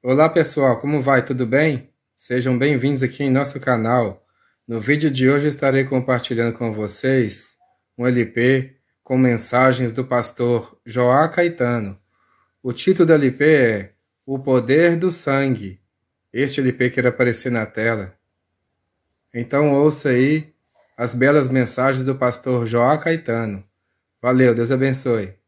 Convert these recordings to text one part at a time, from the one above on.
Olá pessoal, como vai? Tudo bem? Sejam bem-vindos aqui em nosso canal. No vídeo de hoje estarei compartilhando com vocês um LP com mensagens do pastor Joá Caetano. O título do LP é O Poder do Sangue. Este LP que irá aparecer na tela. Então ouça aí as belas mensagens do pastor Joá Caetano. Valeu, Deus abençoe.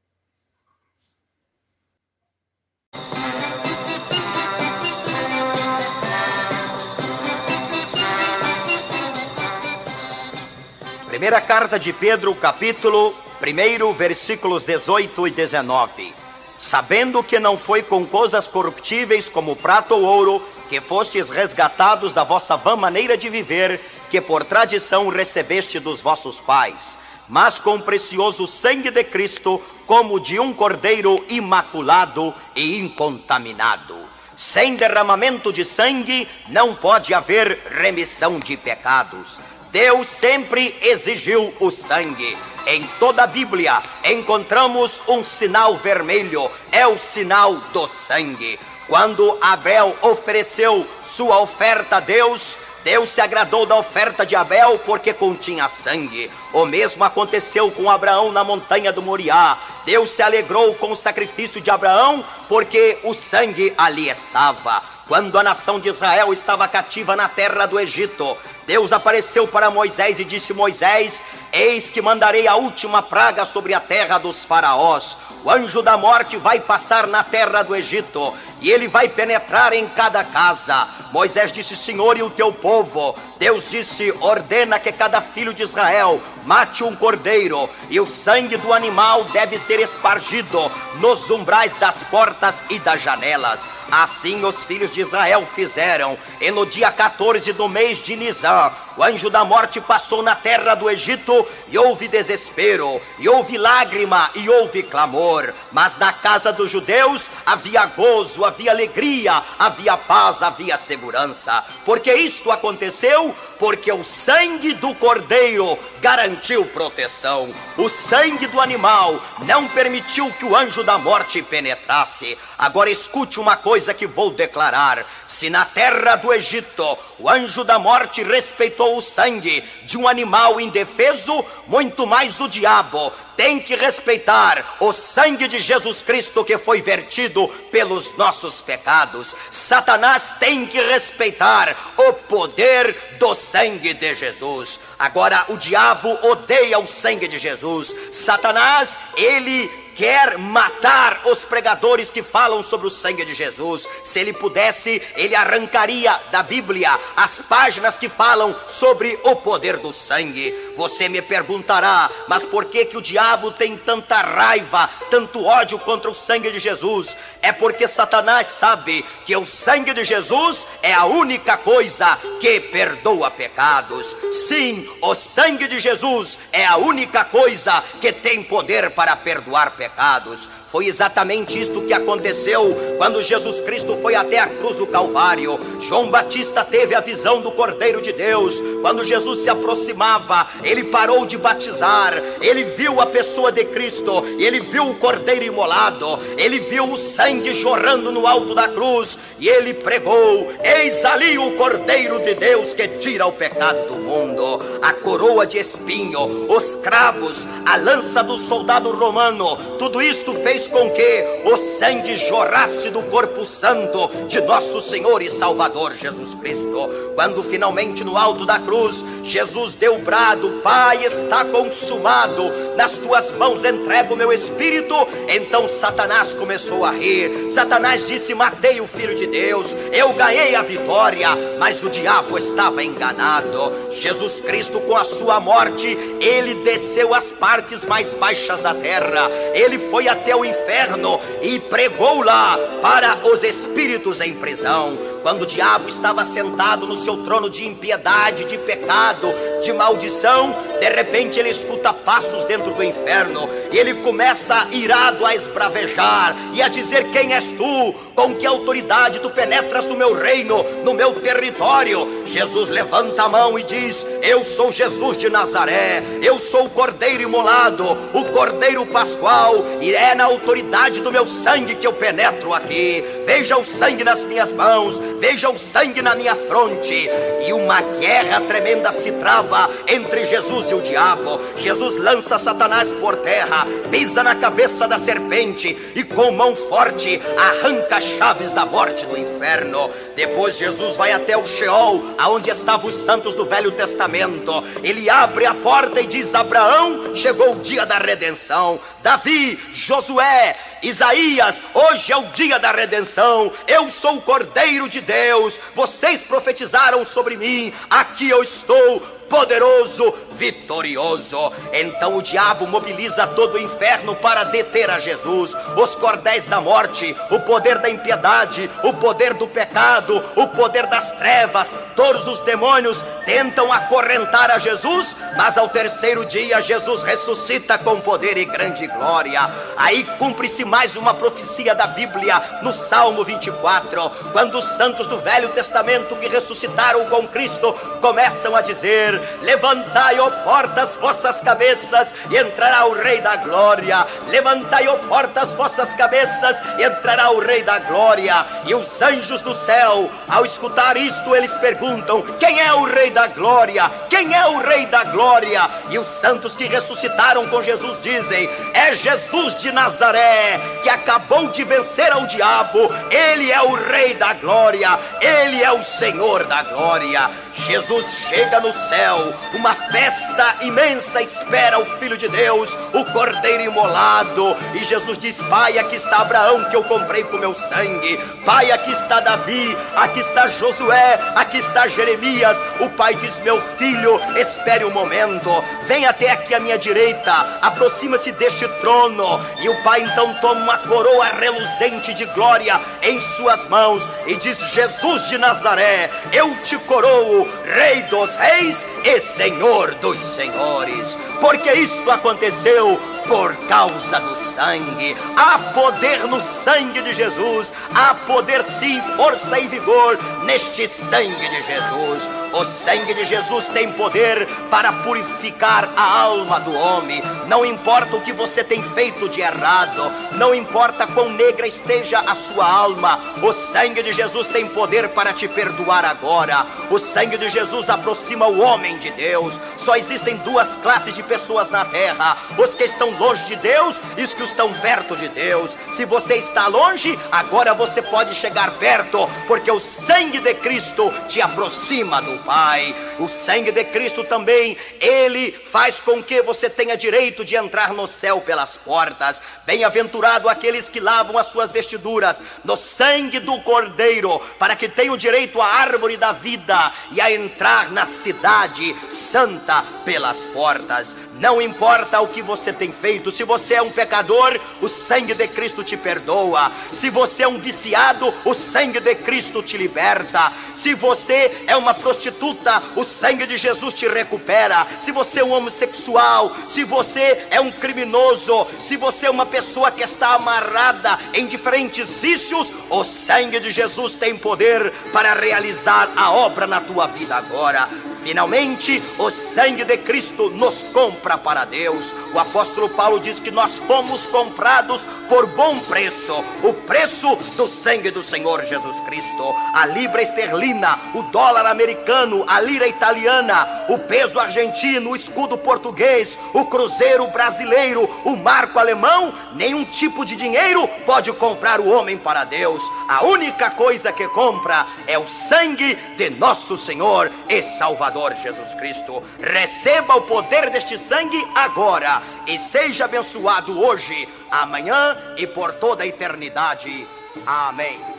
Primeira carta de Pedro, capítulo 1, versículos 18 e 19. Sabendo que não foi com coisas corruptíveis como prata ou ouro que fostes resgatados da vossa vã maneira de viver, que por tradição recebeste dos vossos pais, mas com o precioso sangue de Cristo, como de um cordeiro imaculado e incontaminado. Sem derramamento de sangue não pode haver remissão de pecados. Deus sempre exigiu o sangue. Em toda a Bíblia encontramos um sinal vermelho, é o sinal do sangue. Quando Abel ofereceu sua oferta a Deus, Deus se agradou da oferta de Abel porque continha sangue. O mesmo aconteceu com Abraão na montanha do Moriá. Deus se alegrou com o sacrifício de Abraão porque o sangue ali estava. Quando a nação de Israel estava cativa na terra do Egito, Deus apareceu para Moisés e disse: Moisés, eis que mandarei a última praga sobre a terra dos faraós. O anjo da morte vai passar na terra do Egito e ele vai penetrar em cada casa. Moisés disse: Senhor, e o teu povo? Deus disse: ordena que cada filho de Israel mate um cordeiro, e o sangue do animal deve ser espargido nos umbrais das portas e das janelas. Assim os filhos de Israel fizeram, e no dia 14 do mês de Nisan, o anjo da morte passou na terra do Egito, e houve desespero, e houve lágrima, e houve clamor. Mas na casa dos judeus havia gozo, havia alegria, havia paz, havia segurança. Porque isto aconteceu? Porque o sangue do cordeiro garantiu proteção. O sangue do animal não permitiu que o anjo da morte penetrasse. Agora escute uma coisa que vou declarar. Se na terra do Egito o anjo da morte respeitou o sangue de um animal indefeso, muito mais o diabo tem que respeitar o sangue de Jesus Cristo que foi vertido pelos nossos pecados. Satanás tem que respeitar o poder do sangue de Jesus. Agora o diabo odeia o sangue de Jesus. Satanás, ele quer matar os pregadores que falam sobre o sangue de Jesus. Se ele pudesse, ele arrancaria da Bíblia as páginas que falam sobre o poder do sangue. Você me perguntará, mas por que o diabo tem tanta raiva, tanto ódio contra o sangue de Jesus? É porque Satanás sabe que o sangue de Jesus é a única coisa que perdoa pecados. Sim, o sangue de Jesus é a única coisa que tem poder para perdoar pecados. Foi exatamente isto que aconteceu quando Jesus Cristo foi até a cruz do Calvário. João Batista teve a visão do Cordeiro de Deus. Quando Jesus se aproximava, ele parou de batizar. Ele viu a pessoa de Cristo, ele viu o Cordeiro imolado, ele viu o sangue jorrando no alto da cruz, e ele pregou: eis ali o Cordeiro de Deus que tira o pecado do mundo. A coroa de espinho, os cravos, a lança do soldado romano, tudo isto fez com que o sangue jorrasse do corpo santo de nosso Senhor e Salvador Jesus Cristo. Quando finalmente no alto da cruz Jesus deu o brado: Pai, está consumado, nas tuas mãos entrego o meu espírito. Então Satanás começou a rir. Satanás disse: matei o Filho de Deus, eu ganhei a vitória. Mas o diabo estava enganado. Jesus Cristo, com a sua morte, ele desceu às partes mais baixas da terra. Ele foi até o inferno e pregou lá para os espíritos em prisão. Quando o diabo estava sentado no seu trono de impiedade, de pecado, de maldição. De repente ele escuta passos dentro do inferno e ele começa irado a esbravejar e a dizer: quem és tu? Com que autoridade tu penetras no meu reino, no meu território? Jesus levanta a mão e diz: eu sou Jesus de Nazaré, eu sou o Cordeiro imolado, o Cordeiro Pascual, e é na autoridade do meu sangue que eu penetro aqui. Veja o sangue nas minhas mãos, veja o sangue na minha fronte. E uma guerra tremenda se trava entre Jesus e o diabo. Jesus lança Satanás por terra, pisa na cabeça da serpente e com mão forte arranca as chaves da morte do inferno. Depois Jesus vai até o Sheol, aonde estavam os santos do Velho Testamento. Ele abre a porta e diz: Abraão, chegou o dia da redenção. Davi, Josué, Isaías, hoje é o dia da redenção. Eu sou o Cordeiro de Deus. Vocês profetizaram sobre mim. Aqui eu estou, poderoso, vitorioso. Então o diabo mobiliza todo o inferno para deter a Jesus. Os cordéis da morte, o poder da impiedade, o poder do pecado, o poder das trevas, todos os demônios tentam acorrentar a Jesus, mas ao terceiro dia Jesus ressuscita com poder e grande glória. Aí cumpre-se mais uma profecia da Bíblia no Salmo 24, quando os santos do Velho Testamento que ressuscitaram com Cristo começam a dizer: levantai, ó portas, vossas cabeças, e entrará o Rei da Glória. Levantai, ó portas, vossas cabeças, e entrará o Rei da Glória. E os anjos do céu, ao escutar isto, eles perguntam: quem é o Rei da Glória? Quem é o Rei da Glória? E os santos que ressuscitaram com Jesus dizem: é Jesus de Nazaré, que acabou de vencer ao diabo. Ele é o Rei da Glória, ele é o Senhor da Glória. Jesus chega no céu, uma festa imensa espera o Filho de Deus, o Cordeiro imolado. E Jesus diz: Pai, aqui está Abraão que eu comprei com meu sangue. Pai, aqui está Davi, aqui está Josué, aqui está Jeremias. O Pai diz: meu filho, espere um momento, vem até aqui à minha direita, aproxima-se deste trono. E o Pai então toma uma coroa reluzente de glória em suas mãos e diz: Jesus de Nazaré, eu te coroo Rei dos reis e Senhor dos senhores. Porque isto aconteceu por causa do sangue. Há poder no sangue de Jesus. Há poder sim, força e vigor neste sangue de Jesus. O sangue de Jesus tem poder para purificar a alma do homem. Não importa o que você tem feito de errado, não importa quão negra esteja a sua alma, o sangue de Jesus tem poder para te perdoar agora. O sangue de Jesus aproxima o homem de Deus. Só existem duas classes de pessoas na terra: os que estão longe de Deus e os que estão perto de Deus. Se você está longe, agora você pode chegar perto, porque o sangue de Cristo te aproxima do Pai. O sangue de Cristo também, ele faz com que você tenha direito de entrar no céu pelas portas. Bem-aventurado aqueles que lavam as suas vestiduras no sangue do Cordeiro, para que tenham direito à árvore da vida e a entrar na cidade santa pelas portas. Não importa o que você tem feito. Se você é um pecador, o sangue de Cristo te perdoa. Se você é um viciado, o sangue de Cristo te liberta. Se você é uma prostituta, o sangue de Jesus te recupera. Se você é um homossexual, se você é um criminoso, se você é uma pessoa que está amarrada em diferentes vícios, o sangue de Jesus tem poder para realizar a obra na tua vida agora. Finalmente, o sangue de Cristo nos compra para Deus. O apóstolo Paulo diz que nós fomos comprados por bom preço, o preço do sangue do Senhor Jesus Cristo. A libra esterlina, o dólar americano, a lira italiana, o peso argentino, o escudo português, o cruzeiro brasileiro, o marco alemão, nenhum tipo de dinheiro pode comprar o homem para Deus. A única coisa que compra é o sangue de nosso Senhor e Salvador Jesus Cristo. Receba o poder deste sangue agora e seja abençoado hoje, amanhã e por toda a eternidade. Amém.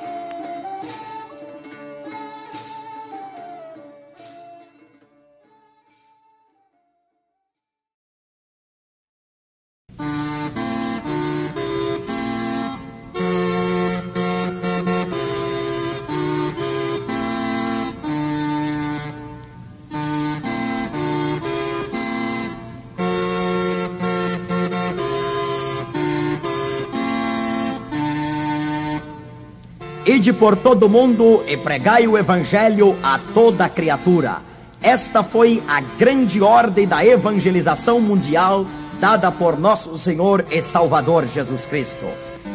Ide por todo mundo e pregai o evangelho a toda criatura. Esta foi a grande ordem da evangelização mundial dada por nosso Senhor e Salvador Jesus Cristo.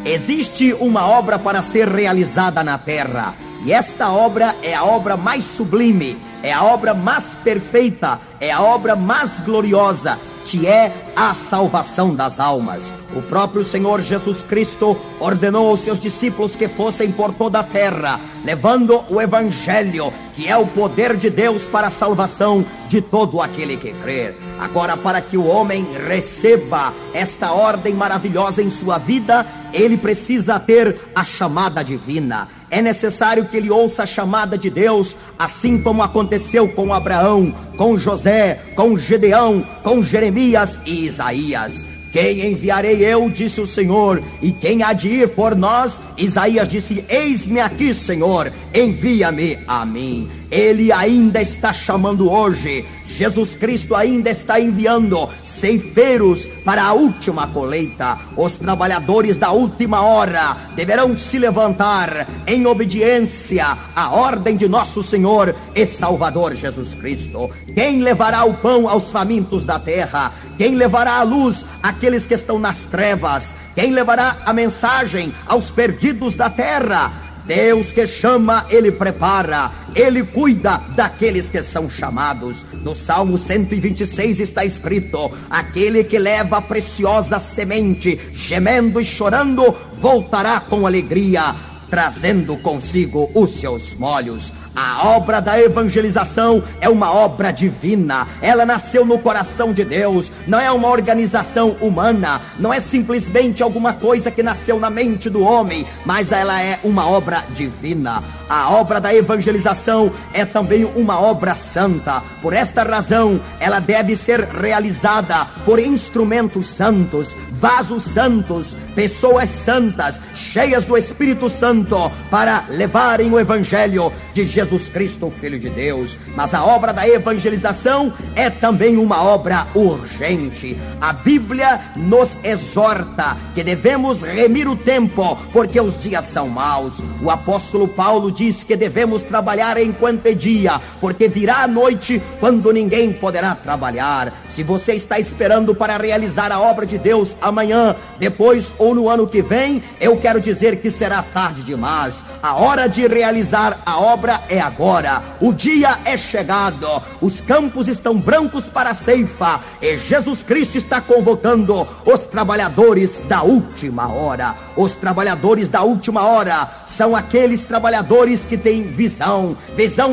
Existe uma obra para ser realizada na terra, e esta obra é a obra mais sublime, é a obra mais perfeita, é a obra mais gloriosa, que é a salvação das almas. O próprio Senhor Jesus Cristo ordenou aos seus discípulos que fossem por toda a terra, levando o evangelho, que é o poder de Deus para a salvação de todo aquele que crer. Agora, para que o homem receba esta ordem maravilhosa em sua vida, ele precisa ter a chamada divina. É necessário que ele ouça a chamada de Deus, assim como aconteceu com Abraão, com José, com Gedeão, com Jeremias e Isaías. Quem enviarei eu, disse o Senhor, e quem há de ir por nós? Isaías disse: eis-me aqui, Senhor, envia-me a mim. Ele ainda está chamando hoje. Jesus Cristo ainda está enviando ceifeiros para a última colheita. Os trabalhadores da última hora deverão se levantar em obediência à ordem de nosso Senhor e Salvador Jesus Cristo. Quem levará o pão aos famintos da terra? Quem levará a luz àqueles que estão nas trevas? Quem levará a mensagem aos perdidos da terra? Deus que chama, Ele prepara, Ele cuida daqueles que são chamados. No Salmo 126 está escrito: aquele que leva a preciosa semente, gemendo e chorando, voltará com alegria, trazendo consigo os seus molhos. A obra da evangelização é uma obra divina. Ela nasceu no coração de Deus. Não é uma organização humana. Não é simplesmente alguma coisa que nasceu na mente do homem, mas ela é uma obra divina. A obra da evangelização é também uma obra santa. Por esta razão, ela deve ser realizada por instrumentos santos, vasos santos, pessoas santas, cheias do Espírito Santo, para levarem o evangelho de Jesus Cristo, Filho de Deus. Mas a obra da evangelização é também uma obra urgente. A Bíblia nos exorta que devemos remir o tempo, porque os dias são maus. O apóstolo Paulo diz que devemos trabalhar enquanto é dia, porque virá a noite quando ninguém poderá trabalhar. Se você está esperando para realizar a obra de Deus amanhã, depois ou no ano que vem, eu quero dizer que será tarde demais. A hora de realizar a obra é agora. O dia é chegado. Os campos estão brancos para a ceifa, e Jesus Cristo está convocando os trabalhadores da última hora. Os trabalhadores da última hora são aqueles trabalhadores que têm visão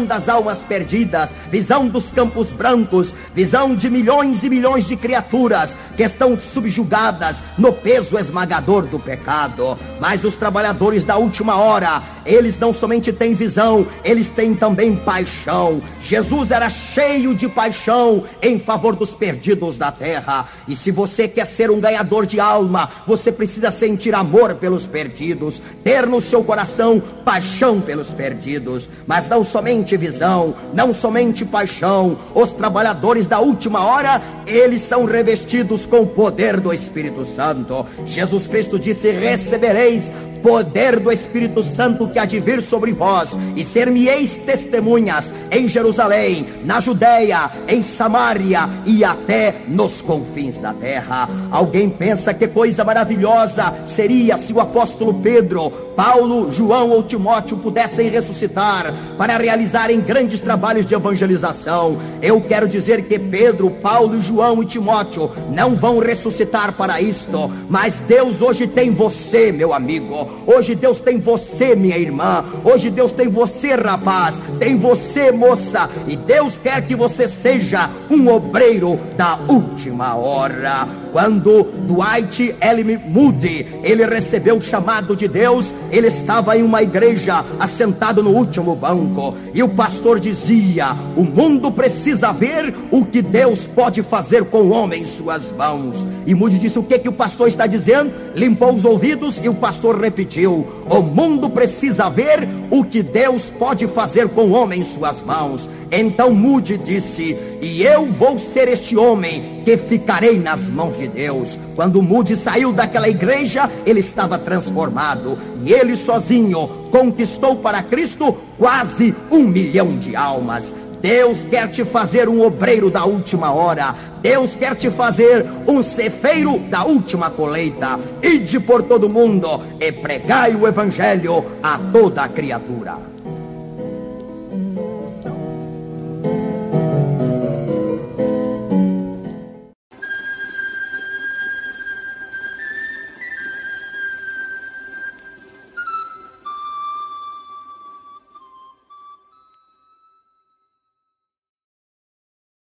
das almas perdidas, visão dos campos brancos, visão de milhões e milhões de criaturas que estão subjugadas no peso esmagador do pecado. Mas os trabalhadores da última hora, eles não somente têm visão, eles têm também paixão. Jesus era cheio de paixão em favor dos perdidos da terra. E se você quer ser um ganhador de alma, você precisa sentir amor pelos perdidos, ter no seu coração paixão pelos perdidos. Mas não somente visão, não somente paixão. Os trabalhadores da última hora, eles são revestidos com o poder do Espírito Santo. Jesus Cristo disse: recebereis poder do Espírito Santo que há de vir sobre vós, e ser-me-eis testemunhas em Jerusalém, na Judeia, em Samaria e até nos confins da terra. Alguém pensa que coisa maravilhosa seria se o apóstolo Pedro, Paulo, João ou Timóteo pudessem ressuscitar para realizarem grandes trabalhos de evangelização. Eu quero dizer que Pedro, Paulo, João e Timóteo não vão ressuscitar para isto, mas Deus hoje tem você, meu amigo. Hoje Deus tem você, minha irmã. Hoje Deus tem você, rapaz. Tem você, moça. E Deus quer que você seja um obreiro da última hora. Quando Dwight L. Moody, ele recebeu o chamado de Deus, ele estava em uma igreja, assentado no último banco, e o pastor dizia: o mundo precisa ver o que Deus pode fazer com o homem em suas mãos. E Moody disse: o que o pastor está dizendo? Limpou os ouvidos e o pastor repetiu: pediu. O mundo precisa ver o que Deus pode fazer com o homem em suas mãos. Então Moody disse: e eu vou ser este homem que ficarei nas mãos de Deus. Quando Moody saiu daquela igreja, ele estava transformado, e ele sozinho conquistou para Cristo quase 1 milhão de almas. Deus quer te fazer um obreiro da última hora. Deus quer te fazer um cefeiro da última colheita. Ide por todo mundo e pregai o evangelho a toda a criatura.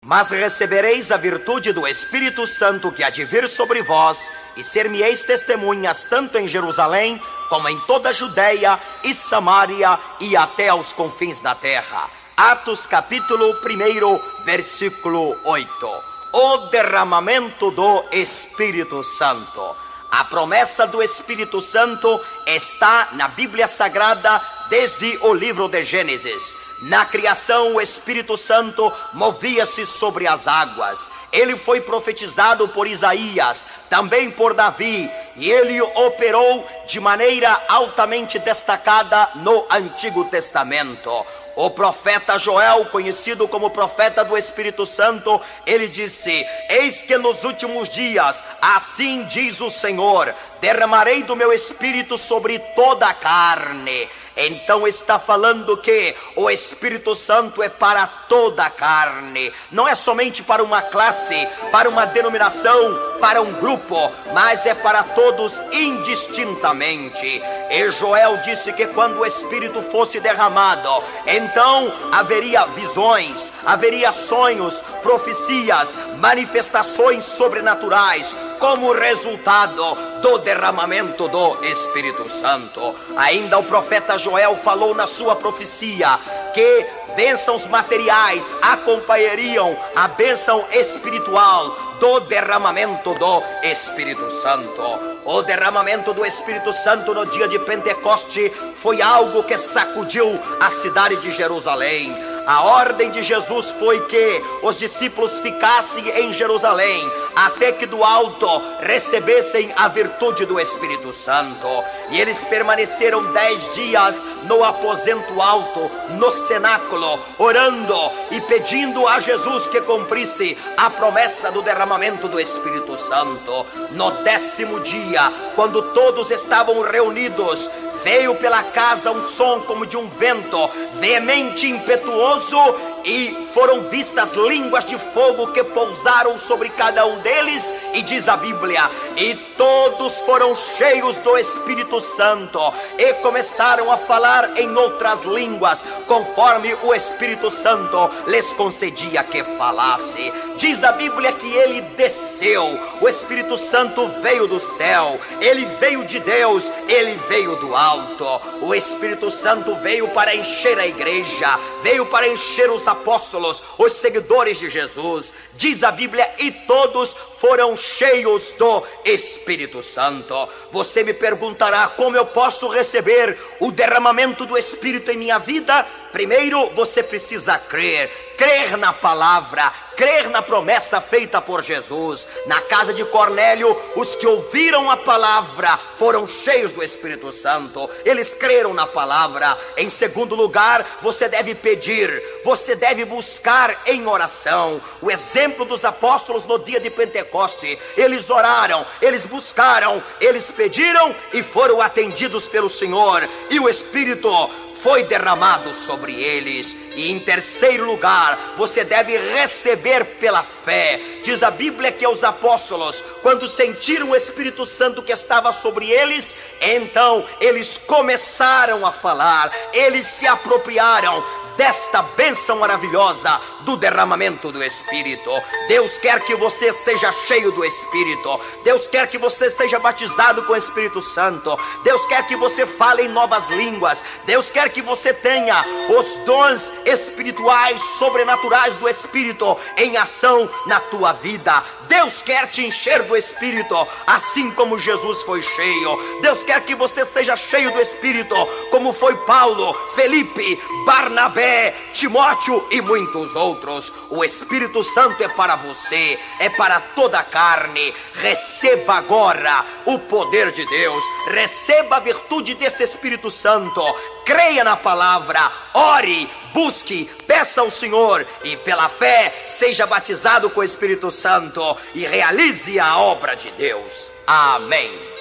Mas recebereis a virtude do Espírito Santo que há de vir sobre vós, e ser-me-eis testemunhas tanto em Jerusalém, como em toda a Judeia e Samaria, e até aos confins da terra. Atos capítulo 1, versículo 8. O derramamento do Espírito Santo. A promessa do Espírito Santo está na Bíblia Sagrada desde o livro de Gênesis. Na criação, o Espírito Santo movia-se sobre as águas. Ele foi profetizado por Isaías, também por Davi, e ele operou de maneira altamente destacada no Antigo Testamento. O profeta Joel, conhecido como profeta do Espírito Santo, ele disse: eis que nos últimos dias, assim diz o Senhor, derramarei do meu Espírito sobre toda a carne. Então está falando que o Espírito Santo é para toda a carne. Não é somente para uma classe, para uma denominação, para um grupo, mas é para todos indistintamente. E Joel disse que quando o Espírito fosse derramado, então haveria visões, haveria sonhos, profecias, manifestações sobrenaturais, como resultado do derramamento do Espírito Santo. Ainda o profeta Joel falou na sua profecia que bênçãos materiais acompanhariam a bênção espiritual do derramamento do Espírito Santo. O derramamento do Espírito Santo no dia de Pentecoste foi algo que sacudiu a cidade de Jerusalém. A ordem de Jesus foi que os discípulos ficassem em Jerusalém até que do alto recebessem a virtude do Espírito Santo. E eles permaneceram 10 dias no aposento alto, no cenáculo, orando e pedindo a Jesus que cumprisse a promessa do derramamento do Espírito Santo. No 10º dia, quando todos estavam reunidos, veio pela casa um som como de um vento veemente, impetuoso, e foram vistas línguas de fogo que pousaram sobre cada um deles, e diz a Bíblia, e todos foram cheios do Espírito Santo, e começaram a falar em outras línguas, conforme o Espírito Santo lhes concedia que falasse. Diz a Bíblia que ele desceu, o Espírito Santo veio do céu, ele veio de Deus, ele veio do alto. O Espírito Santo veio para encher a igreja, veio para encher os apóstolos, os seguidores de Jesus. Diz a Bíblia, e todos foram cheios do Espírito Santo. Você me perguntará como eu posso receber o derramamento do Espírito em minha vida? Primeiro, você precisa crer na palavra, crer na promessa feita por Jesus. Na casa de Cornélio, os que ouviram a palavra foram cheios do Espírito Santo. Eles creram na palavra. Em segundo lugar, você deve pedir, você deve buscar em oração. O exemplo dos apóstolos no dia de Pentecoste, eles oraram, eles buscaram, eles pediram e foram atendidos pelo Senhor, e o Espírito foi derramado sobre eles. E em terceiro lugar, você deve receber pela fé. Diz a Bíblia que os apóstolos, quando sentiram o Espírito Santo que estava sobre eles, então eles começaram a falar, eles se apropriaram desta bênção maravilhosa do derramamento do Espírito. Deus quer que você seja cheio do Espírito. Deus quer que você seja batizado com o Espírito Santo. Deus quer que você fale em novas línguas. Deus quer que você tenha os dons espirituais, sobrenaturais do Espírito em ação na tua vida. Deus quer te encher do Espírito, assim como Jesus foi cheio. Deus quer que você seja cheio do Espírito, como foi Paulo, Felipe, Barnabé, Timóteo e muitos outros. O Espírito Santo é para você, é para toda a carne. Receba agora o poder de Deus, receba a virtude deste Espírito Santo. Creia na palavra, ore, busque, peça ao Senhor e pela fé seja batizado com o Espírito Santo e realize a obra de Deus. Amém.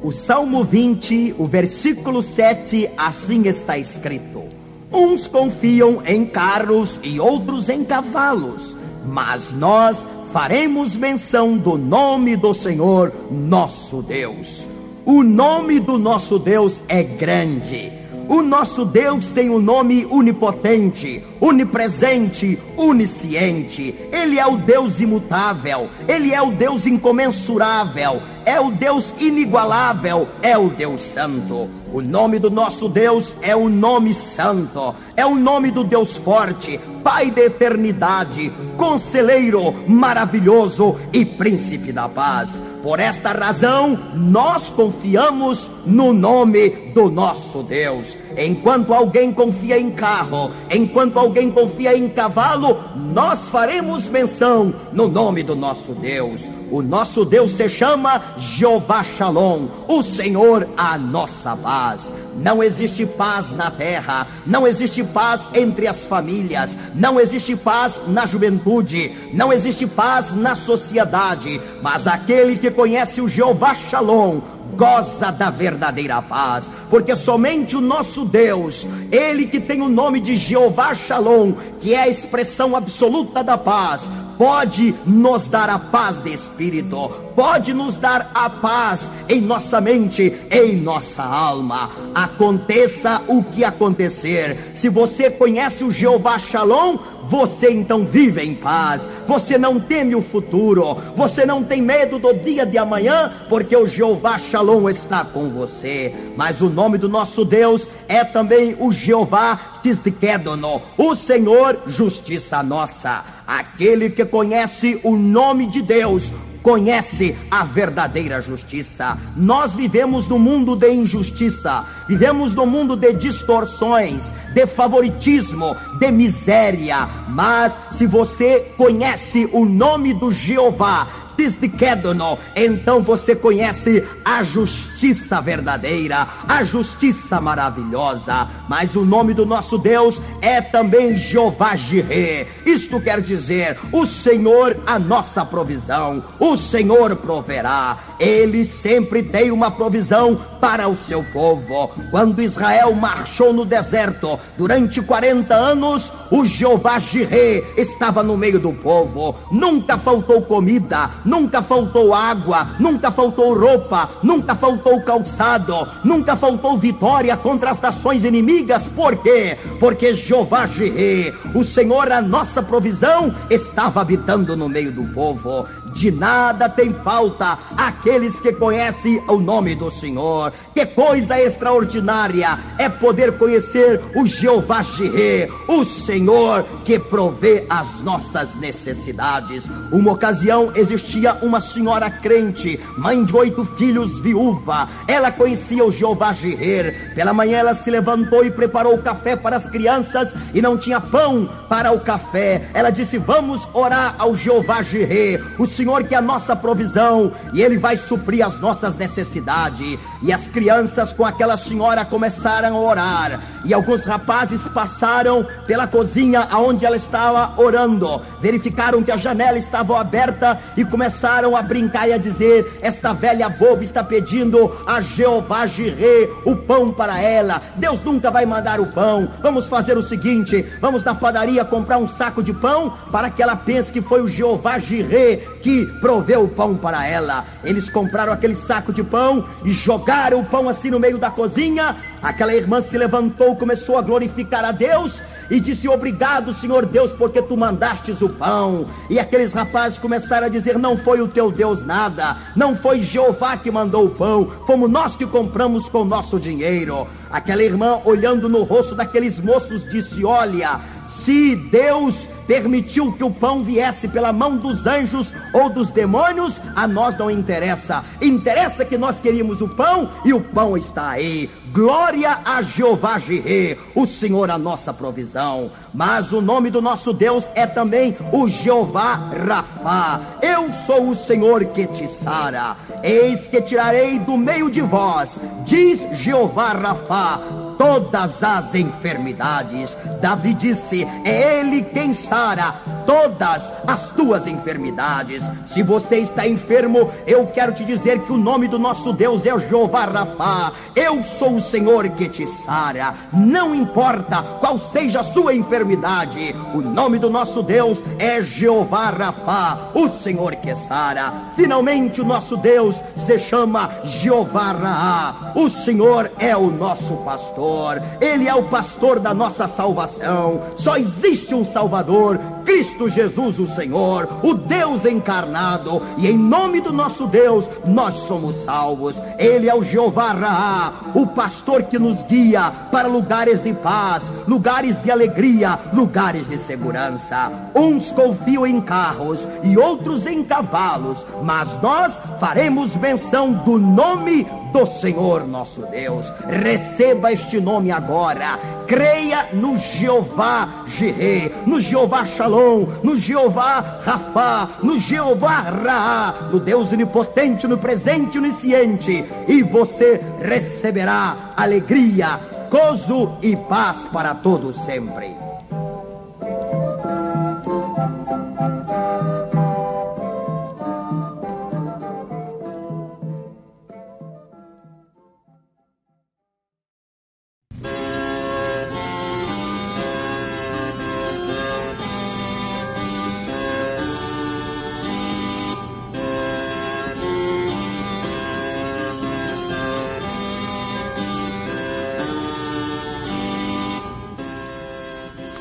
O Salmo 20, o versículo 7, assim está escrito: uns confiam em carros e outros em cavalos, mas nós faremos menção do nome do Senhor nosso Deus. O nome do nosso Deus é grande. O nosso Deus tem um nome onipotente, onipresente, onisciente. Ele é o Deus imutável, Ele é o Deus incomensurável, é o Deus inigualável, é o Deus santo. O nome do nosso Deus é o nome santo, é o nome do Deus forte, Pai da eternidade, Conselheiro maravilhoso e Príncipe da paz. Por esta razão, nós confiamos no nome do nosso Deus. Enquanto alguém confia em carro, enquanto alguém confia em cavalo, nós faremos menção no nome do nosso Deus. O nosso Deus se chama Jeová Shalom, o Senhor a nossa paz. Não existe paz na terra, não existe paz entre as famílias, não existe paz na juventude, não existe paz na sociedade, mas aquele que conhece o Jeová Shalom goza da verdadeira paz, porque somente o nosso Deus, Ele que tem o nome de Jeová Shalom, que é a expressão absoluta da paz, pode nos dar a paz de espírito, pode nos dar a paz em nossa mente, em nossa alma. Aconteça o que acontecer, se você conhece o Jeová Shalom, você então vive em paz, você não teme o futuro, você não tem medo do dia de amanhã, porque o Jeová Shalom está com você. Mas o nome do nosso Deus é também o Jeová Tzidkenu, o Senhor justiça nossa. Aquele que conhece o nome de Deus conhece a verdadeira justiça. Nós vivemos no mundo de injustiça, vivemos no mundo de distorções, de favoritismo, de miséria. Mas se você conhece o nome do Jeová Tzidkenu, então você conhece a justiça verdadeira, a justiça maravilhosa. Mas o nome do nosso Deus é também Jeová Jireh. Isto quer dizer, o Senhor a nossa provisão, o Senhor proverá. Ele sempre tem uma provisão para o seu povo. Quando Israel marchou no deserto durante 40 anos, o Jeová Jireh estava no meio do povo. Nunca faltou comida, nunca faltou água, nunca faltou roupa, nunca faltou calçado, nunca faltou vitória contra as nações inimigas. Por quê? Porque Jeová Jireh, o Senhor a nossa provisão, estava habitando no meio do povo. De nada tem falta aqueles que conhecem o nome do Senhor. Que coisa extraordinária é poder conhecer o Jeová Jireh, o Senhor que provê as nossas necessidades. Uma ocasião existia uma senhora crente, mãe de 8 filhos, viúva. Ela conhecia o Jeová Jireh. Pela manhã ela se levantou e preparou o café para as crianças e não tinha pão para o café. Ela disse: vamos orar ao Jeová Jireh, o Senhor que é a nossa provisão, e Ele vai suprir as nossas necessidades. E as crianças com aquela senhora começaram a orar, e alguns rapazes passaram pela cozinha aonde ela estava orando, verificaram que a janela estava aberta e começaram a brincar e a dizer: esta velha boba está pedindo a Jeová Jireh o pão para ela. Deus nunca vai mandar o pão. Vamos fazer o seguinte, vamos na padaria comprar um saco de pão para que ela pense que foi o Jeová Jireh que que proveu o pão para ela. Eles compraram aquele saco de pão e jogaram o pão assim no meio da cozinha. Aquela irmã se levantou, começou a glorificar a Deus e disse: obrigado, Senhor Deus, porque tu mandastes o pão. E aqueles rapazes começaram a dizer: não foi o teu Deus nada, não foi Jeová que mandou o pão, fomos nós que compramos com o nosso dinheiro. Aquela irmã, olhando no rosto daqueles moços, disse: olha, se Deus permitiu que o pão viesse pela mão dos anjos ou dos demônios, a nós não interessa. Interessa que nós queríamos o pão e o pão está aí. Glória a Jeová Jireh, o Senhor a nossa provisão. Mas o nome do nosso Deus é também o Jeová Rafá. Eu sou o Senhor que te sara. Eis que tirarei do meio de vós, diz Jeová Rafá, todas as enfermidades. Davi disse: é Ele quem sara todas as tuas enfermidades. Se você está enfermo, eu quero te dizer que o nome do nosso Deus é o Jeová Rafá. Eu sou o Senhor que te sara. Não importa qual seja a sua enfermidade, o nome do nosso Deus é Jeová Rafá, o Senhor que sara. Finalmente o nosso Deus se chama Jeová Raá. O Senhor é o nosso pastor. Ele é o pastor da nossa salvação. Só existe um Salvador, Cristo Jesus, o Senhor, o Deus encarnado. E em nome do nosso Deus nós somos salvos. Ele é o Jeová Raá, o pastor que nos guia para lugares de paz, lugares de alegria, lugares de segurança. Uns confiam em carros e outros em cavalos, mas nós faremos menção do nome do Senhor nosso Deus. Receba este nome agora. Creia no Jeová Jireh, no Jeová Shalom, no Jeová Rafá, no Jeová Raá, no Deus onipotente, no presente, onisciente, e você receberá alegria, gozo e paz para todos sempre.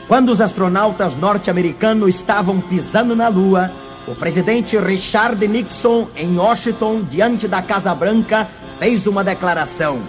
Quando os astronautas norte-americanos estavam pisando na Lua, o presidente Richard Nixon, em Washington, diante da Casa Branca, fez uma declaração: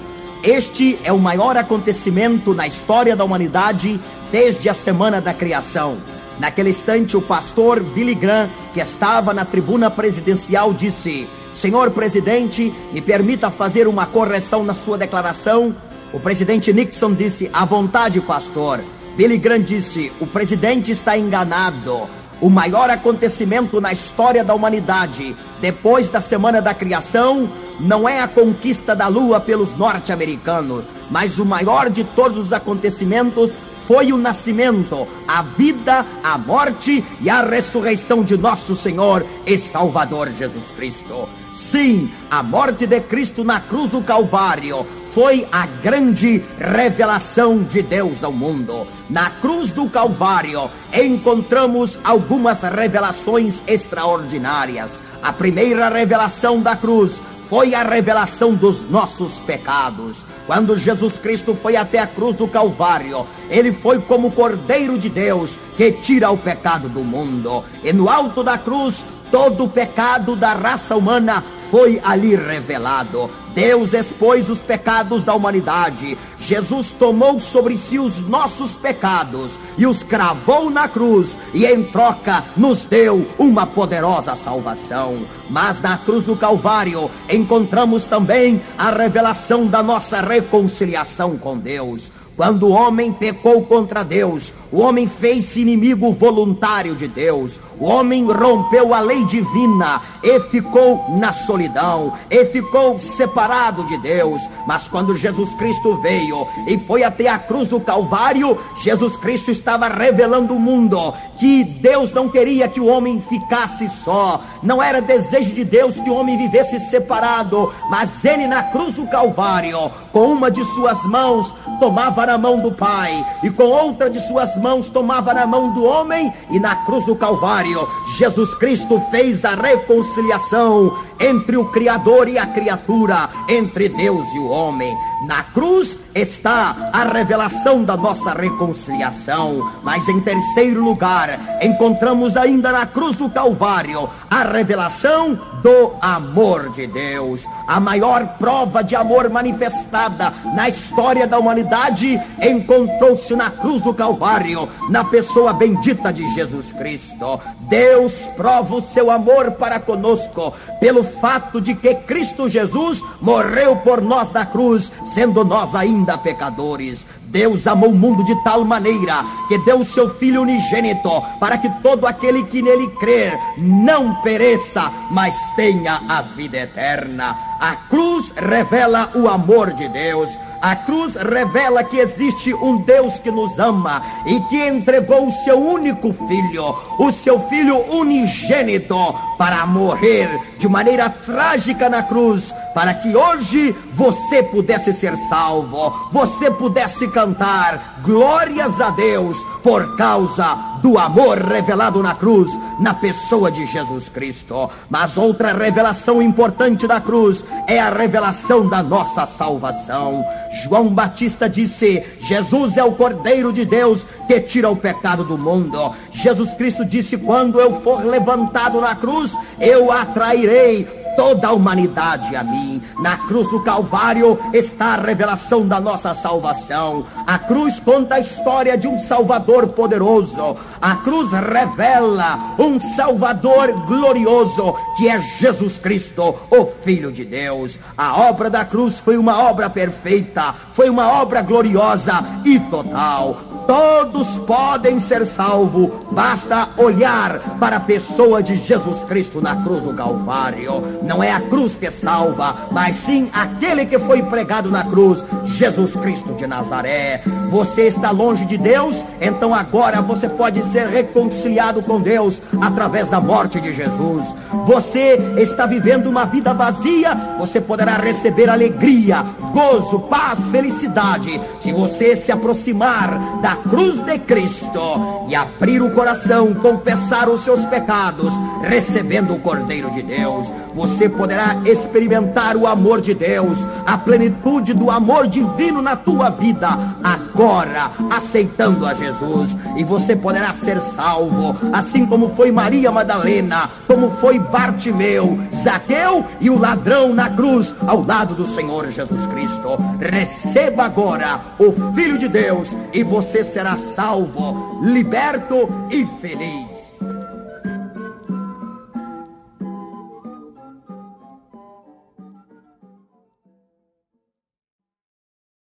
este é o maior acontecimento na história da humanidade desde a Semana da Criação. Naquele instante, o pastor Billy Graham, que estava na tribuna presidencial, disse: senhor presidente, me permita fazer uma correção na sua declaração. O presidente Nixon disse: à vontade, pastor. Billy Graham disse: o presidente está enganado. O maior acontecimento na história da humanidade, depois da Semana da Criação, não é a conquista da Lua pelos norte-americanos, mas o maior de todos os acontecimentos foi o nascimento, a vida, a morte e a ressurreição de nosso Senhor e Salvador Jesus Cristo. Sim, a morte de Cristo na cruz do Calvário foi a grande revelação de Deus ao mundo. Na cruz do Calvário encontramos algumas revelações extraordinárias. A primeira revelação da cruz foi a revelação dos nossos pecados. Quando Jesus Cristo foi até a cruz do Calvário, ele foi como o Cordeiro de Deus que tira o pecado do mundo. E no alto da cruz, todo o pecado da raça humana foi ali revelado. Deus expôs os pecados da humanidade. Jesus tomou sobre si os nossos pecados e os cravou na cruz, e em troca nos deu uma poderosa salvação. Mas na cruz do Calvário encontramos também a revelação da nossa reconciliação com Deus. Quando o homem pecou contra Deus, o homem fez-se inimigo voluntário de Deus. O homem rompeu a lei divina e ficou na solidão, e ficou separado de Deus. Mas quando Jesus Cristo veio, Cristo e foi até a cruz do Calvário, Jesus Cristo estava revelando ao mundo que Deus não queria que o homem ficasse só. Não era desejo de Deus que o homem vivesse separado, mas ele na cruz do Calvário, com uma de suas mãos tomava na mão do Pai e com outra de suas mãos tomava na mão do homem, e na cruz do Calvário Jesus Cristo fez a reconciliação entre o Criador e a criatura, entre Deus e o homem. Na cruz está a revelação da nossa reconciliação, mas em terceiro lugar encontramos ainda na cruz do Calvário a revelação do amor de Deus. A maior prova de amor manifestada na história da humanidade encontrou-se na cruz do Calvário, na pessoa bendita de Jesus Cristo. Deus prova o seu amor para conosco pelo fato de que Cristo Jesus morreu por nós na cruz, sendo nós ainda pecadores. Deus amou o mundo de tal maneira que deu o seu Filho unigênito para que todo aquele que nele crer não pereça, mas tenha a vida eterna. A cruz revela o amor de Deus. A cruz revela que existe um Deus que nos ama e que entregou o seu único filho, o seu Filho unigênito, para morrer de maneira trágica na cruz, para que hoje você pudesse ser salvo, você pudesse cantar glórias a Deus por causa do amor revelado na cruz, na pessoa de Jesus Cristo. Mas outra revelação importante da cruz é a revelação da nossa salvação. João Batista disse: Jesus é o Cordeiro de Deus que tira o pecado do mundo. Jesus Cristo disse: quando eu for levantado na cruz, eu atrairei toda a humanidade a mim. Na cruz do Calvário está a revelação da nossa salvação. A cruz conta a história de um Salvador poderoso. A cruz revela um Salvador glorioso, que é Jesus Cristo, o Filho de Deus. A obra da cruz foi uma obra perfeita, foi uma obra gloriosa e total. Todos podem ser salvos, basta olhar para a pessoa de Jesus Cristo na cruz do Calvário. Não é a cruz que salva, mas sim aquele que foi pregado na cruz, Jesus Cristo de Nazaré. Você está longe de Deus, então agora você pode ser reconciliado com Deus através da morte de Jesus. Você está vivendo uma vida vazia, você poderá receber alegria, gozo, paz, felicidade, se você se aproximar da cruz de Cristo e abrir o coração, confessar os seus pecados, recebendo o Cordeiro de Deus. Você poderá experimentar o amor de Deus, a plenitude do amor divino na tua vida, agora, aceitando a Jesus. E você poderá ser salvo, assim como foi Maria Madalena, como foi Bartimeu, Zaqueu e o ladrão na cruz, ao lado do Senhor Jesus Cristo. Receba agora o Filho de Deus e você será salvo, liberto e feliz.